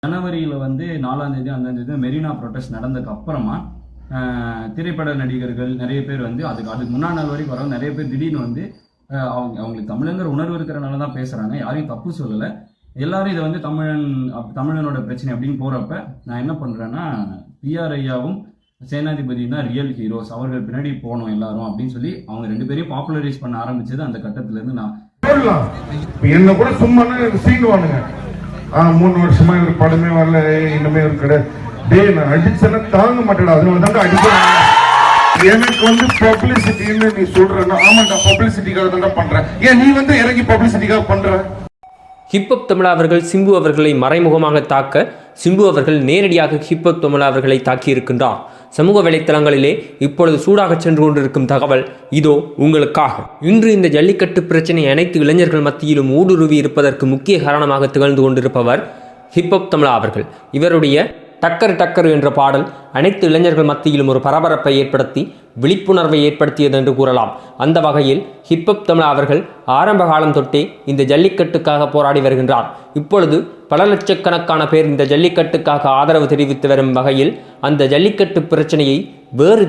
ஜனவரியில் வந்து 4ஆம் தேதி 5ஆம் தேதி மெரினா ப்ரொட்டஸ்ட் நடந்ததுக்கு அப்புறமா திரைப்பட நடிகர்கள் நிறைய பேர் வந்து அதுக்கு முன்னாள் நாள் வரைக்கும் வர நிறைய பேர் திடீர்னு வந்து அவங்களுக்கு தமிழங்கிற உணர்வு இருக்கிறனால தான் பேசுகிறாங்க, யாரையும் தப்பு சொல்லலை. எல்லாரும் இதை வந்து தமிழனோட பிரச்சனை அப்படின்னு போகிறப்ப நான் என்ன பண்ணுறேன்னா, பிஆர் ஐயாவும் சேனாதிபதி தான் ரியல் ஹீரோஸ், அவர்கள் பின்னாடி போகணும் எல்லாரும் அப்படின்னு சொல்லி அவங்க 2 பேரையும் பாப்புலரைஸ் பண்ண ஆரம்பிச்சது அந்த கட்டத்திலேருந்து. நான் சொல்லலாம் என்ன கூட சும்மா சீனுவானுங்க, 3 வருஷமா இவர் படமே வரல, இன்னுமே ஒரு கிடையாது, நான் அடிச்சேன்னா தாங்க மாட்டேடா, அதனால தாங்க அடிக்கிறேன். எனக்கு வந்து பப்ளிசிட்டின்னு நீ சொல்றேன்னா, ஆமாண்டா பப்ளிசிட்டிக்காக தான் பண்றேன். ஏன் நீ வந்து இறங்கி பப்ளிசிட்டிக்காக பண்ற? ஹிப்ஹப் தமிழா அவர்கள் சிம்பு அவர்களை மறைமுகமாக தாக்க சிம்பு அவர்கள் நேரடியாக ஹிப்ஹப் தமிழா அவர்களை தாக்கியிருக்கின்றார். சமூக வலைத்தளங்களிலே இப்பொழுது சூடாக சென்று கொண்டிருக்கும் தகவல் இதோ உங்களுக்காக. இன்று இந்த ஜல்லிக்கட்டு பிரச்சனை அனைத்து இளைஞர்கள் மத்தியிலும் ஊடுருவி இருப்பதற்கு முக்கிய காரணமாக திகழ்ந்து கொண்டிருப்பவர் ஹிப்ஹப் தமிழா அவர்கள். இவருடைய டக்கர் டக்கர் என்ற பாடல் அனைத்து இளைஞர்கள் மத்தியிலும் ஒரு பரபரப்பை ஏற்படுத்தி விழிப்புணர்வை ஏற்படுத்தியது என்று கூறலாம். அந்த வகையில் ஹிப்ஹப் தமிழா அவர்கள் ஆரம்ப காலம் தொட்டே இந்த ஜல்லிக்கட்டுக்காக போராடி வருகின்றார். இப்பொழுது பல லட்சக்கணக்கான பேர் இந்த ஜல்லிக்கட்டுக்காக ஆதரவு தெரிவித்து வரும் வகையில் அந்த ஜல்லிக்கட்டு பிரச்சனையை வேறு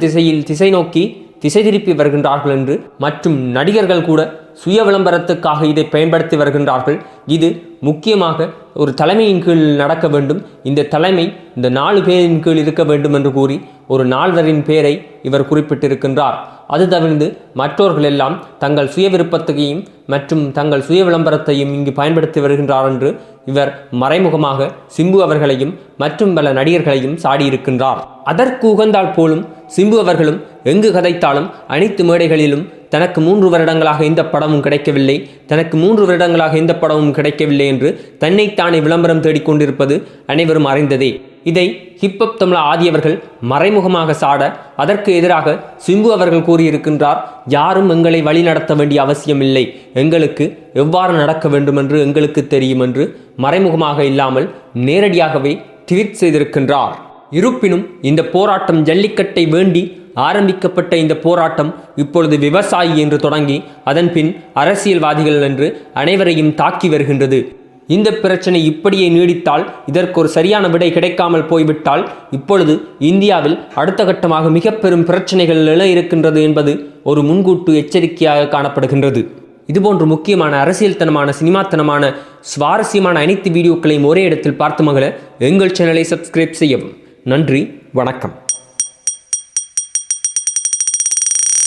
திசை நோக்கி திசை திருப்பி வருகின்றார்கள் என்று மற்றும் நடிகர்கள் கூட சுய விளம்பரத்துக்காக இதை பயன்படுத்தி வருகின்றார்கள். இது முக்கியமாக ஒரு தலைமையின் கீழ் நடக்க வேண்டும், இந்த தலைமை இந்த 4 பேரின் கீழ் இருக்க வேண்டும் என்று கூறி ஒரு 4 பேரை இவர் குறிப்பிட்டிருக்கின்றார். அது தவிர்த்து மற்றவர்கள் எல்லாம் தங்கள் சுய விருப்பத்தையும் மற்றும் தங்கள் சுய விளம்பரத்தையும் இங்கு பயன்படுத்தி வருகின்றார் என்று இவர் மறைமுகமாக சிம்பு அவர்களையும் மற்றும் பல நடிகர்களையும் சாடியிருக்கின்றார். அதற்கு உகந்தால் போலும் சிம்பு அவர்களும் எங்கு கதைத்தாலும் அனைத்து மேடைகளிலும் தனக்கு 3 வருடங்களாக இந்த படமும் கிடைக்கவில்லை, தனக்கு 3 வருடங்களாக இந்த படமும் கிடைக்கவில்லை என்று தன்னைத்தானே விளம்பரம் தேடிக்கொண்டிருப்பது அனைவரும் அறிந்ததே. இதை ஹிப்ஹப் தமிழா ஆதியவர்கள் மறைமுகமாக சாட அதற்கு எதிராக சிம்பு அவர்கள் கூறியிருக்கின்றார், யாரும் எங்களை வழி நடத்த வேண்டிய அவசியமில்லை, எங்களுக்கு எவ்வாறு நடக்க வேண்டும் என்று எங்களுக்கு தெரியும் என்று மறைமுகமாக இல்லாமல் நேரடியாகவே ட்வீட் செய்திருக்கின்றார். இருப்பினும் இந்த போராட்டம் ஜல்லிக்கட்டை வேண்டி ஆரம்பிக்கப்பட்ட இந்த போராட்டம் இப்பொழுது விவசாயி என்று தொடங்கி அதன் பின் அரசியல்வாதிகள் என்று அனைவரையும் தாக்கி வருகின்றது. இந்த பிரச்சனை இப்படியே நீடித்தால், இதற்கு ஒரு சரியான விடை கிடைக்காமல் போய்விட்டால் இப்பொழுது இந்தியாவில் அடுத்த கட்டமாக மிக பெரும் பிரச்சனைகள் எழ இருக்கின்றது என்பது ஒரு முன்கூட்டு எச்சரிக்கையாக காணப்படுகின்றது. இதுபோன்று முக்கியமான அரசியல்தனமான சினிமாத்தனமான சுவாரஸ்யமான அனைத்து வீடியோக்களையும் ஒரே இடத்தில் பார்த்து மகள எங்கள் சேனலை சப்ஸ்கிரைப் செய்யவும். நன்றி, வணக்கம்.